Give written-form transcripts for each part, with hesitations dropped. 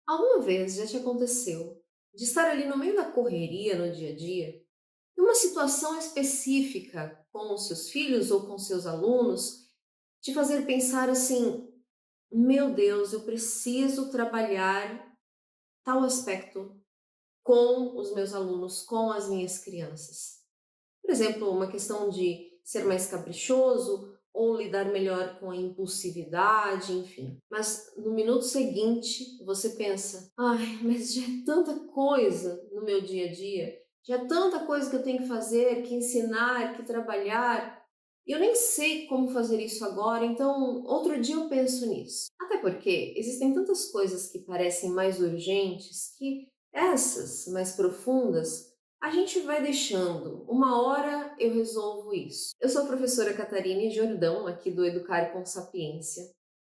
Alguma vez já te aconteceu de estar ali no meio da correria no dia a dia, e uma situação específica com os seus filhos ou com seus alunos te fazer pensar assim: meu Deus, eu preciso trabalhar tal aspecto com os meus alunos, com as minhas crianças. Por exemplo, uma questão de ser mais caprichoso ou lidar melhor com a impulsividade, enfim. Mas no minuto seguinte você pensa: ai, mas já é tanta coisa no meu dia a dia, já é tanta coisa que eu tenho que fazer, que ensinar, que trabalhar. E eu nem sei como fazer isso agora, então outro dia eu penso nisso. Até porque existem tantas coisas que parecem mais urgentes que essas mais profundas a gente vai deixando. Uma hora eu resolvo isso. Eu sou a professora Catarine Jordão, aqui do Educar com Sapiência.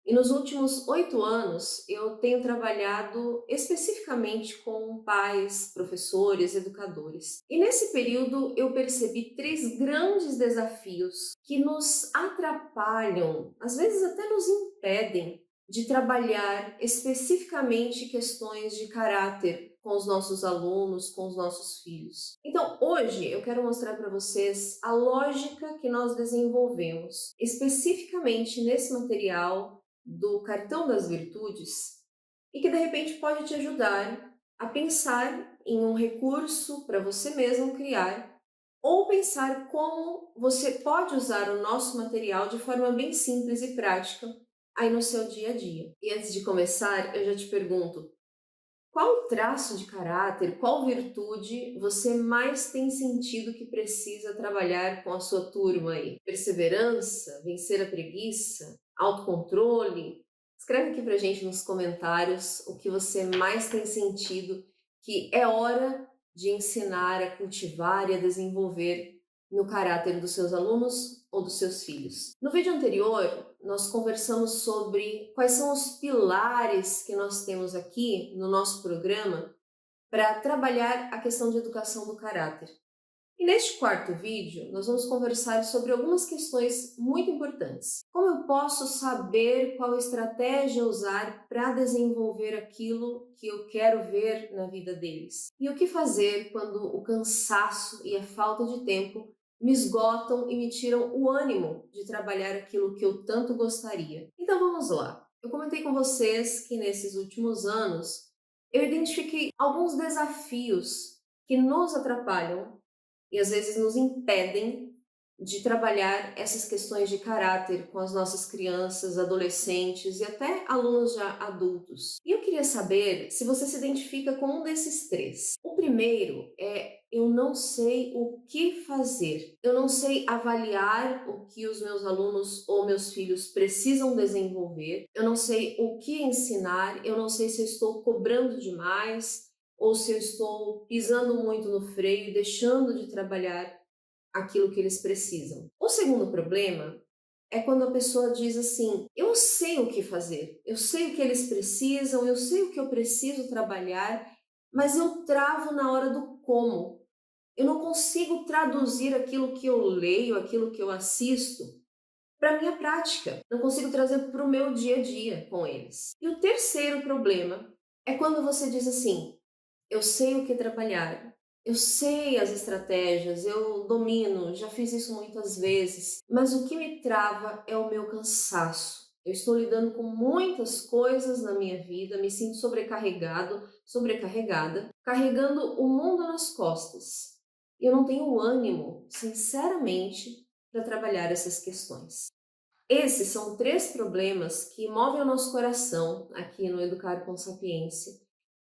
E nos últimos 8 anos eu tenho trabalhado especificamente com pais, professores, educadores. E nesse período eu percebi três grandes desafios que nos atrapalham, às vezes até nos impedem de trabalhar especificamente questões de caráter com os nossos alunos, com os nossos filhos. Então, hoje eu quero mostrar para vocês a lógica que nós desenvolvemos especificamente nesse material do Cartão das Virtudes e que de repente pode te ajudar a pensar em um recurso para você mesmo criar ou pensar como você pode usar o nosso material de forma bem simples e prática aí no seu dia a dia. E antes de começar, eu já te pergunto: qual traço de caráter, qual virtude você mais tem sentido que precisa trabalhar com a sua turma aí? Perseverança? Vencer a preguiça? Autocontrole? Escreve aqui pra gente nos comentários o que você mais tem sentido que é hora de ensinar a cultivar e a desenvolver no caráter dos seus alunos ou dos seus filhos. No vídeo anterior, nós conversamos sobre quais são os pilares que nós temos aqui no nosso programa para trabalhar a questão de educação do caráter. E neste quarto vídeo, nós vamos conversar sobre algumas questões muito importantes. Como eu posso saber qual estratégia usar para desenvolver aquilo que eu quero ver na vida deles? E o que fazer quando o cansaço e a falta de tempo me esgotam e me tiram o ânimo de trabalhar aquilo que eu tanto gostaria? Então vamos lá. Eu comentei com vocês que nesses últimos anos eu identifiquei alguns desafios que nos atrapalham e às vezes nos impedem de trabalhar essas questões de caráter com as nossas crianças, adolescentes e até alunos já adultos. E eu queria saber se você se identifica com um desses três. O primeiro é: eu não sei o que fazer. Eu não sei avaliar o que os meus alunos ou meus filhos precisam desenvolver. Eu não sei o que ensinar. Eu não sei se eu estou cobrando demais ou se eu estou pisando muito no freio e deixando de trabalhar aquilo que eles precisam. O segundo problema é quando a pessoa diz assim: eu sei o que fazer, eu sei o que eles precisam, eu sei o que eu preciso trabalhar, mas eu travo na hora do como. Eu não consigo traduzir aquilo que eu leio, aquilo que eu assisto, para a minha prática. Não consigo trazer para o meu dia a dia com eles. E o terceiro problema é quando você diz assim: eu sei o que trabalhar, eu sei as estratégias, eu domino, já fiz isso muitas vezes, mas o que me trava é o meu cansaço. Eu estou lidando com muitas coisas na minha vida, me sinto sobrecarregado, sobrecarregada, carregando o mundo nas costas. E eu não tenho ânimo, sinceramente, para trabalhar essas questões. Esses são três problemas que movem o nosso coração aqui no Educar com Sapiência.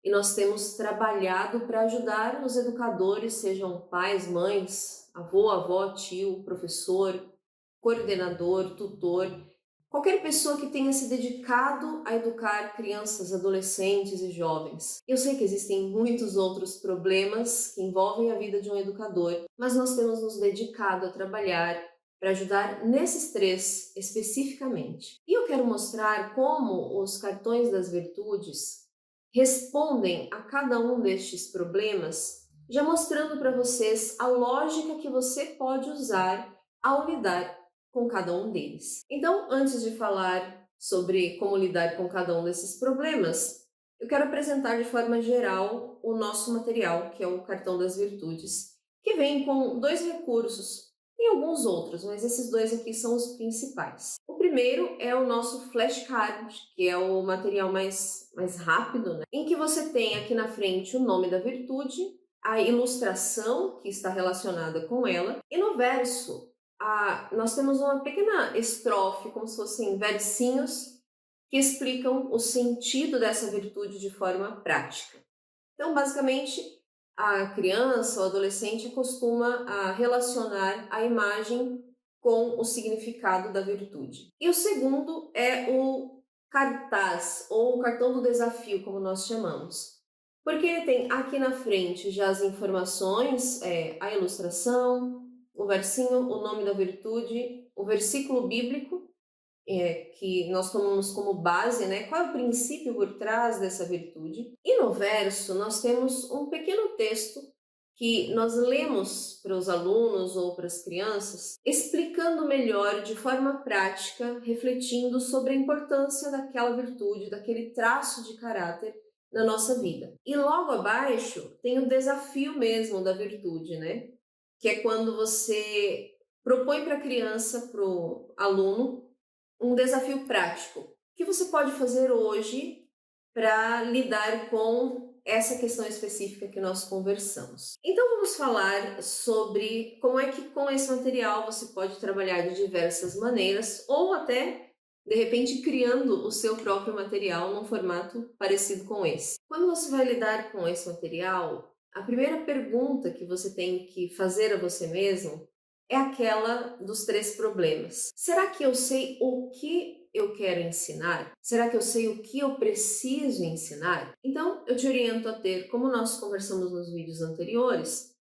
E nós temos trabalhado para ajudar os educadores, sejam pais, mães, avô, avó, tio, professor, coordenador, tutor, qualquer pessoa que tenha se dedicado a educar crianças, adolescentes e jovens. Eu sei que existem muitos outros problemas que envolvem a vida de um educador, mas nós temos nos dedicado a trabalhar para ajudar nesses três especificamente. E eu quero mostrar como os cartões das virtudes respondem a cada um destes problemas, já mostrando para vocês a lógica que você pode usar ao lidar com cada um deles. Então, antes de falar sobre como lidar com cada um desses problemas, eu quero apresentar de forma geral o nosso material, que é o Cartão das Virtudes, que vem com dois recursos. Tem alguns outros, mas esses dois aqui são os principais. O primeiro é o nosso flashcard, que é o material mais rápido, né? Em que você tem aqui na frente o nome da virtude, a ilustração que está relacionada com ela, e no verso nós temos uma pequena estrofe, como se fossem versinhos, que explicam o sentido dessa virtude de forma prática. Então, basicamente, a criança ou adolescente costuma relacionar a imagem com o significado da virtude. E o segundo é o cartaz, ou o cartão do desafio, como nós chamamos. Porque ele tem aqui na frente já as informações, a ilustração, o versinho, o nome da virtude, o versículo bíblico, que nós tomamos como base, né? Qual é o princípio por trás dessa virtude? E no verso nós temos um pequeno texto que nós lemos para os alunos ou para as crianças, explicando melhor de forma prática, refletindo sobre a importância daquela virtude, daquele traço de caráter na nossa vida. E logo abaixo tem o desafio mesmo da virtude, né? Que é quando você propõe para a criança, para o aluno, um desafio prático. O que você pode fazer hoje para lidar com essa questão específica que nós conversamos? Então vamos falar sobre como é que com esse material você pode trabalhar de diversas maneiras ou até de repente criando o seu próprio material num formato parecido com esse. Quando você vai lidar com esse material, a primeira pergunta que você tem que fazer a você mesmo é aquela dos três problemas. Será que eu sei o que eu quero ensinar? Será que eu sei o que eu preciso ensinar? Então, eu te oriento a ter, como nós conversamos nos vídeos anteriores,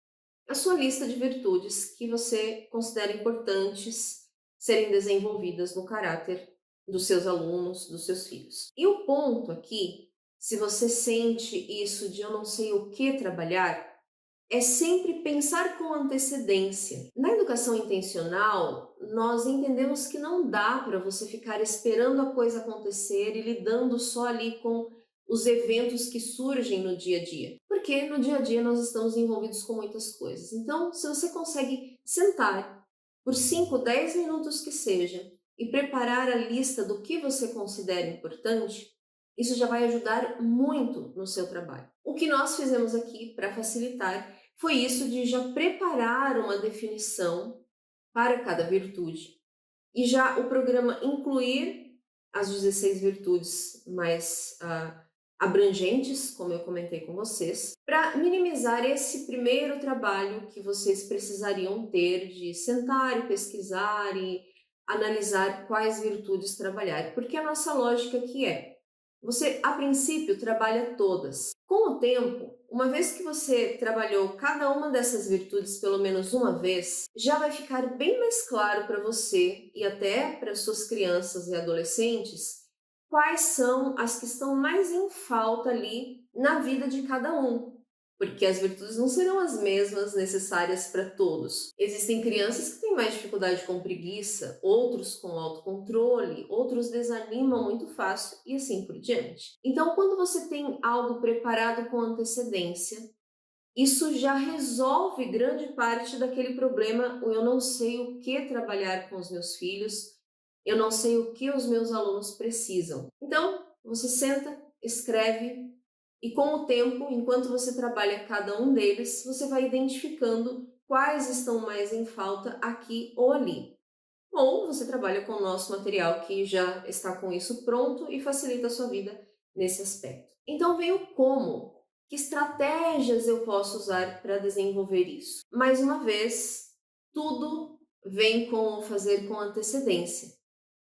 a sua lista de virtudes que você considera importantes serem desenvolvidas no caráter dos seus alunos, dos seus filhos. E o ponto aqui, se você sente isso de eu não sei o que trabalhar, é sempre pensar com antecedência. Na educação intencional, nós entendemos que não dá para você ficar esperando a coisa acontecer e lidando só ali com os eventos que surgem no dia a dia. Porque no dia a dia nós estamos envolvidos com muitas coisas. Então, se você consegue sentar por 5, 10 minutos que seja e preparar a lista do que você considera importante, isso já vai ajudar muito no seu trabalho. O que nós fizemos aqui para facilitar foi isso de já preparar uma definição para cada virtude e já o programa incluir as 16 virtudes mais abrangentes, como eu comentei com vocês, para minimizar esse primeiro trabalho que vocês precisariam ter de sentar e pesquisar e analisar quais virtudes trabalhar, porque a nossa lógica aqui é: você, a princípio, trabalha todas. Com o tempo, uma vez que você trabalhou cada uma dessas virtudes pelo menos uma vez, já vai ficar bem mais claro para você e até para suas crianças e adolescentes quais são as que estão mais em falta ali na vida de cada um. Porque as virtudes não serão as mesmas necessárias para todos. Existem crianças que têm mais dificuldade com preguiça, outros com autocontrole, outros desanimam muito fácil e assim por diante. Então, quando você tem algo preparado com antecedência, isso já resolve grande parte daquele problema: eu não sei o que trabalhar com os meus filhos, eu não sei o que os meus alunos precisam. Então, você senta, escreve, e com o tempo, enquanto você trabalha cada um deles, você vai identificando quais estão mais em falta aqui ou ali. Ou você trabalha com o nosso material que já está com isso pronto e facilita a sua vida nesse aspecto. Então vem o como. Que estratégias eu posso usar para desenvolver isso? Mais uma vez, tudo vem com o fazer com antecedência.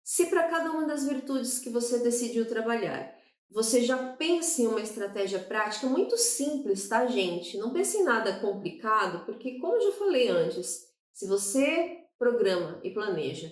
Se para cada uma das virtudes que você decidiu trabalhar, você já pensa em uma estratégia prática muito simples, tá, gente? Não pense em nada complicado, porque, como eu já falei antes, se você programa e planeja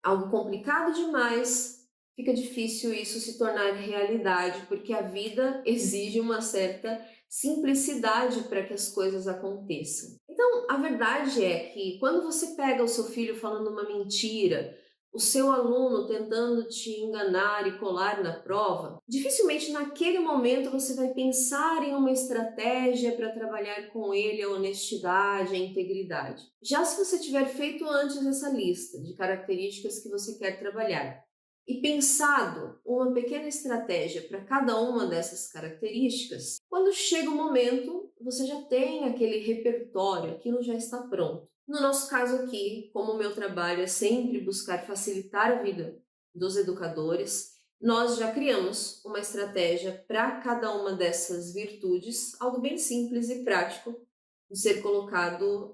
algo complicado demais, fica difícil isso se tornar realidade, porque a vida exige uma certa simplicidade para que as coisas aconteçam. Então, a verdade é que quando você pega o seu filho falando uma mentira, o seu aluno tentando te enganar e colar na prova, dificilmente naquele momento você vai pensar em uma estratégia para trabalhar com ele a honestidade, a integridade. Já se você tiver feito antes essa lista de características que você quer trabalhar e pensado uma pequena estratégia para cada uma dessas características, quando chega o momento, você já tem aquele repertório, aquilo já está pronto. No nosso caso aqui, como o meu trabalho é sempre buscar facilitar a vida dos educadores, nós já criamos uma estratégia para cada uma dessas virtudes, algo bem simples e prático de ser colocado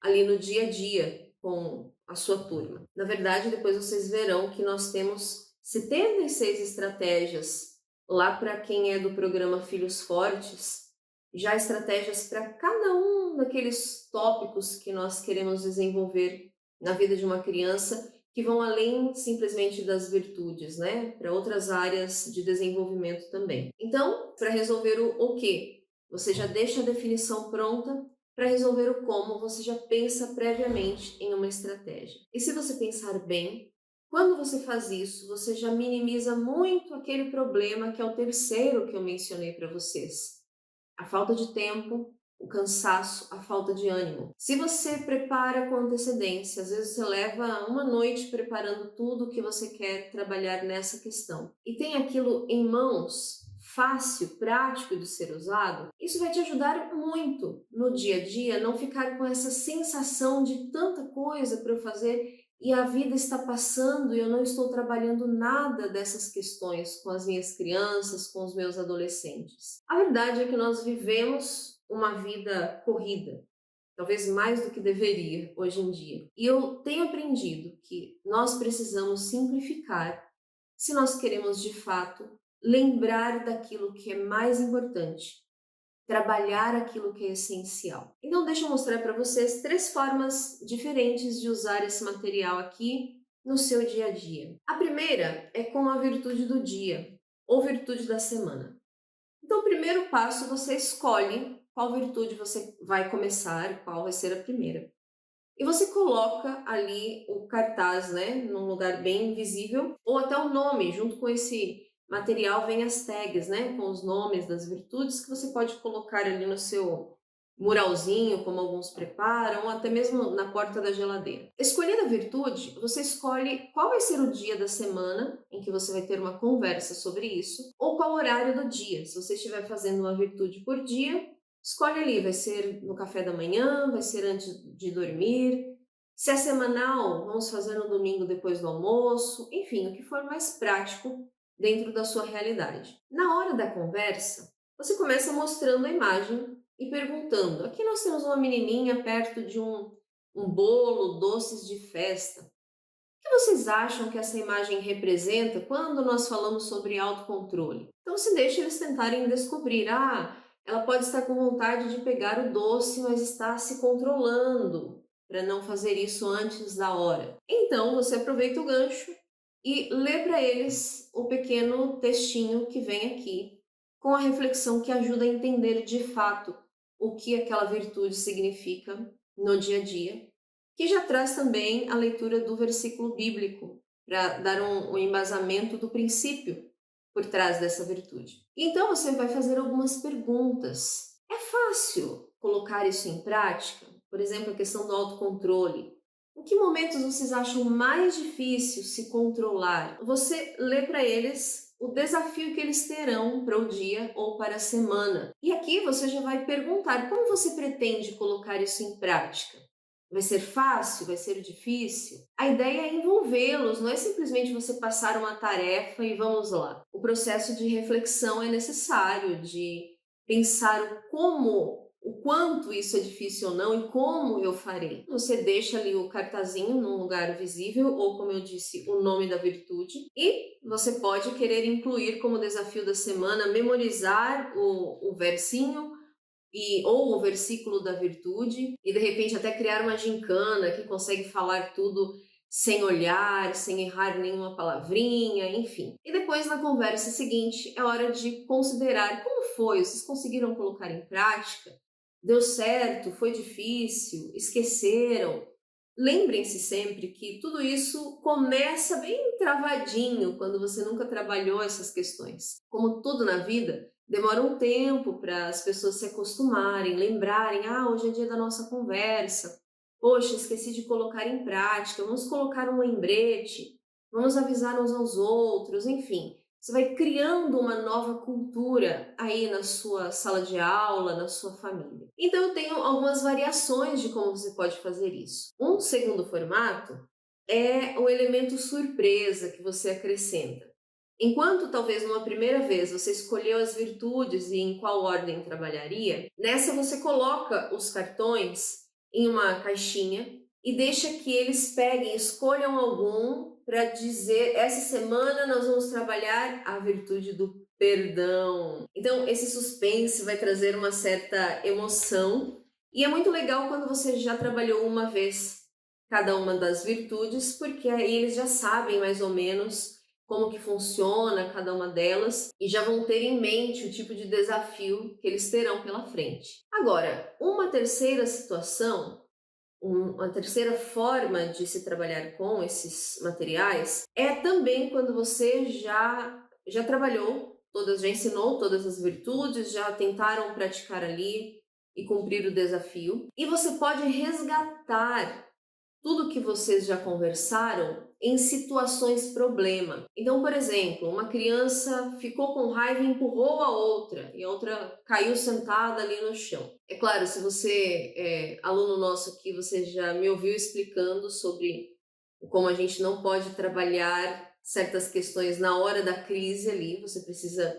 ali no dia a dia com a sua turma. Na verdade, depois vocês verão que nós temos 76 estratégias lá para quem é do programa Filhos Fortes, já estratégias para cada um daqueles tópicos que nós queremos desenvolver na vida de uma criança, que vão além simplesmente das virtudes, né? Para outras áreas de desenvolvimento também. Então, para resolver o quê? Você já deixa a definição pronta. Para resolver o como, você já pensa previamente em uma estratégia. E se você pensar bem, quando você faz isso, você já minimiza muito aquele problema que é o terceiro que eu mencionei para vocês. A falta de tempo, o cansaço, a falta de ânimo. Se você prepara com antecedência, às vezes você leva uma noite preparando tudo o que você quer trabalhar nessa questão e tem aquilo em mãos, fácil, prático de ser usado, isso vai te ajudar muito no dia a dia, não ficar com essa sensação de tanta coisa para eu fazer e a vida está passando e eu não estou trabalhando nada dessas questões com as minhas crianças, com os meus adolescentes. A verdade é que nós vivemos uma vida corrida, talvez mais do que deveria hoje em dia. E eu tenho aprendido que nós precisamos simplificar se nós queremos de fato lembrar daquilo que é mais importante, trabalhar aquilo que é essencial. Então, deixa eu mostrar para vocês 3 formas diferentes de usar esse material aqui no seu dia a dia. A primeira é com a virtude do dia ou virtude da semana. Então, o primeiro passo, você escolhe qual virtude você vai começar, qual vai ser a primeira. E você coloca ali o cartaz, né, num lugar bem visível, ou até o nome, junto com esse material vem as tags, né, com os nomes das virtudes que você pode colocar ali no seu muralzinho, como alguns preparam, ou até mesmo na porta da geladeira. Escolhendo a virtude, você escolhe qual vai ser o dia da semana em que você vai ter uma conversa sobre isso, ou qual horário do dia. Se você estiver fazendo uma virtude por dia, escolhe ali, vai ser no café da manhã, vai ser antes de dormir. Se é semanal, vamos fazer no domingo depois do almoço, enfim, o que for mais prático dentro da sua realidade. Na hora da conversa, você começa mostrando a imagem e perguntando: aqui nós temos uma menininha perto de um bolo, doces de festa. O que vocês acham que essa imagem representa quando nós falamos sobre autocontrole? Então se deixa eles tentarem descobrir. Ela pode estar com vontade de pegar o doce, mas está se controlando para não fazer isso antes da hora. Então você aproveita o gancho e lê para eles o pequeno textinho que vem aqui, com a reflexão que ajuda a entender de fato o que aquela virtude significa no dia a dia, que já traz também a leitura do versículo bíblico, para dar um embasamento do princípio por trás dessa virtude. Então você vai fazer algumas perguntas. É fácil colocar isso em prática? Por exemplo, a questão do autocontrole. Em que momentos vocês acham mais difícil se controlar? Você lê para eles o desafio que eles terão para o dia ou para a semana. E aqui você já vai perguntar como você pretende colocar isso em prática. Vai ser fácil? Vai ser difícil? A ideia é envolvê-los, não é simplesmente você passar uma tarefa e vamos lá. O processo de reflexão é necessário, de pensar o quanto isso é difícil ou não e como eu farei. Você deixa ali o cartazinho num lugar visível ou, como eu disse, o nome da virtude e você pode querer incluir como desafio da semana memorizar o versinho ou o versículo da virtude, e de repente até criar uma gincana que consegue falar tudo sem olhar, sem errar nenhuma palavrinha, enfim. E depois na conversa seguinte é hora de considerar como foi, vocês conseguiram colocar em prática? Deu certo? Foi difícil? Esqueceram? Lembrem-se sempre que tudo isso começa bem travadinho quando você nunca trabalhou essas questões. Como tudo na vida, demora um tempo para as pessoas se acostumarem, lembrarem: ah, hoje é dia da nossa conversa. Poxa, esqueci de colocar em prática. Vamos colocar um lembrete, vamos avisar uns aos outros, enfim. Você vai criando uma nova cultura aí na sua sala de aula, na sua família. Então, eu tenho algumas variações de como você pode fazer isso. Um segundo formato é o elemento surpresa que você acrescenta. Enquanto talvez numa primeira vez você escolheu as virtudes e em qual ordem trabalharia, nessa você coloca os cartões em uma caixinha e deixa que eles peguem, escolham algum para dizer: essa semana nós vamos trabalhar a virtude do perdão. Então, esse suspense vai trazer uma certa emoção e é muito legal quando você já trabalhou uma vez cada uma das virtudes, porque aí eles já sabem mais ou menos como que funciona cada uma delas e já vão ter em mente o tipo de desafio que eles terão pela frente. Agora, uma terceira situação, uma terceira forma de se trabalhar com esses materiais é também quando você já trabalhou todas, já ensinou todas as virtudes, já tentaram praticar ali e cumprir o desafio, e você pode resgatar tudo que vocês já conversaram em situações problema. Então, por exemplo, uma criança ficou com raiva e empurrou a outra, e a outra caiu sentada ali no chão. É claro, se você é aluno nosso aqui, você já me ouviu explicando sobre como a gente não pode trabalhar certas questões na hora da crise ali, você precisa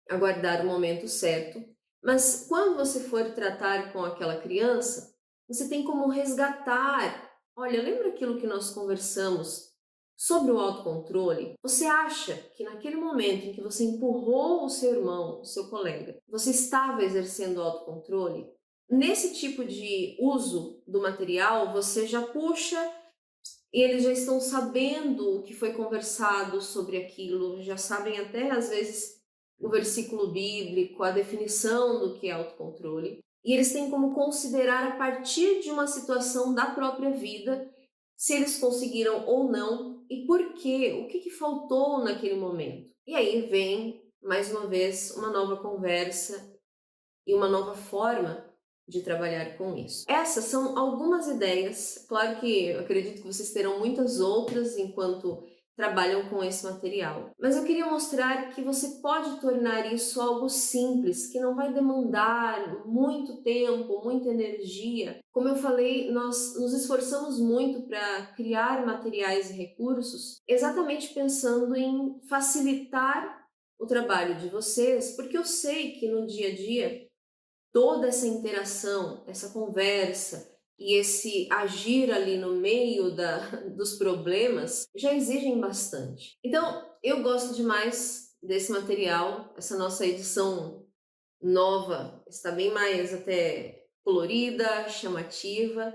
aguardar o momento certo. Mas quando você for tratar com aquela criança, você tem como resgatar. Olha, lembra aquilo que nós conversamos sobre o autocontrole? Você acha que naquele momento em que você empurrou o seu irmão, o seu colega, você estava exercendo o autocontrole? Nesse tipo de uso do material, você já puxa e eles já estão sabendo o que foi conversado sobre aquilo, já sabem até às vezes o versículo bíblico, a definição do que é autocontrole, e eles têm como considerar a partir de uma situação da própria vida se eles conseguiram ou não e por quê, o que que faltou naquele momento. E aí vem, mais uma vez, uma nova conversa e uma nova forma de trabalhar com isso. Essas são algumas ideias, claro que eu acredito que vocês terão muitas outras enquanto trabalham com esse material, mas eu queria mostrar que você pode tornar isso algo simples, que não vai demandar muito tempo, muita energia. Como eu falei, nós nos esforçamos muito para criar materiais e recursos, exatamente pensando em facilitar o trabalho de vocês, porque eu sei que no dia a dia toda essa interação, essa conversa e esse agir ali no meio dos problemas já exigem bastante. Então, eu gosto demais desse material, essa nossa edição nova está bem mais até colorida, chamativa,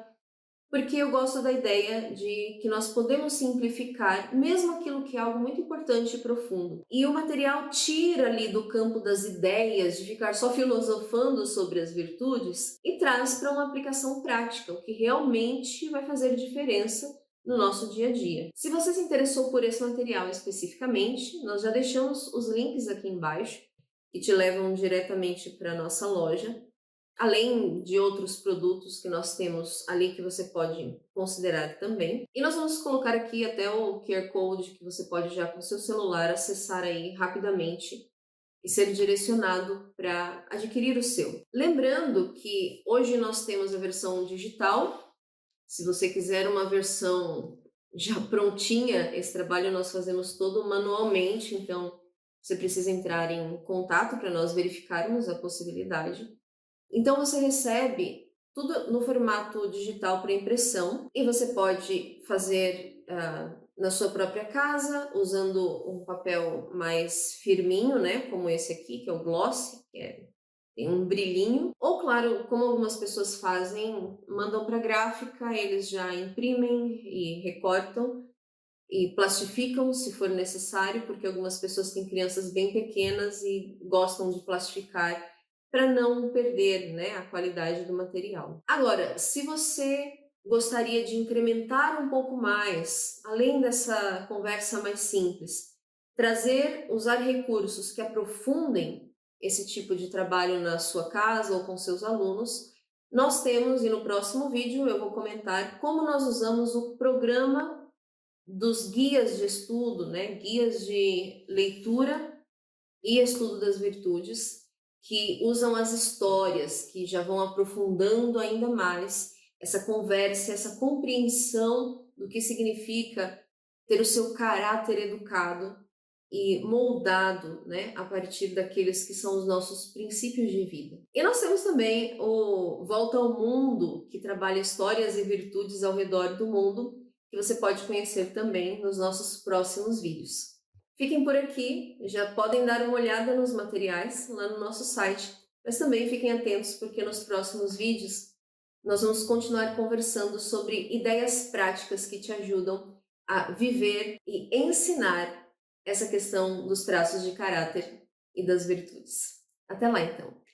porque eu gosto da ideia de que nós podemos simplificar mesmo aquilo que é algo muito importante e profundo. E o material tira ali do campo das ideias, de ficar só filosofando sobre as virtudes, e traz para uma aplicação prática, o que realmente vai fazer diferença no nosso dia a dia. Se você se interessou por esse material especificamente, nós já deixamos os links aqui embaixo, que te levam diretamente para a nossa loja, além de outros produtos que nós temos ali que você pode considerar também. E nós vamos colocar aqui até o QR Code que você pode já com seu celular acessar aí rapidamente e ser direcionado para adquirir o seu. Lembrando que hoje nós temos a versão digital. Se você quiser uma versão já prontinha, esse trabalho nós fazemos todo manualmente, então você precisa entrar em contato para nós verificarmos a possibilidade. Então você recebe tudo no formato digital para impressão e você pode fazer na sua própria casa, usando um papel mais firminho, né, como esse aqui, que é o gloss, tem um brilhinho. Ou, claro, como algumas pessoas fazem, mandam para a gráfica, eles já imprimem e recortam e plastificam se for necessário, porque algumas pessoas têm crianças bem pequenas e gostam de plastificar para não perder, né, a qualidade do material. Agora, se você gostaria de incrementar um pouco mais, além dessa conversa mais simples, usar recursos que aprofundem esse tipo de trabalho na sua casa ou com seus alunos, nós temos, e no próximo vídeo eu vou comentar como nós usamos o programa dos guias de estudo, né, guias de leitura e estudo das virtudes, que usam as histórias, que já vão aprofundando ainda mais essa conversa, essa compreensão do que significa ter o seu caráter educado e moldado, né, a partir daqueles que são os nossos princípios de vida. E nós temos também o Volta ao Mundo, que trabalha histórias e virtudes ao redor do mundo, que você pode conhecer também nos nossos próximos vídeos. Fiquem por aqui, já podem dar uma olhada nos materiais lá no nosso site, mas também fiquem atentos porque nos próximos vídeos nós vamos continuar conversando sobre ideias práticas que te ajudam a viver e ensinar essa questão dos traços de caráter e das virtudes. Até lá, então!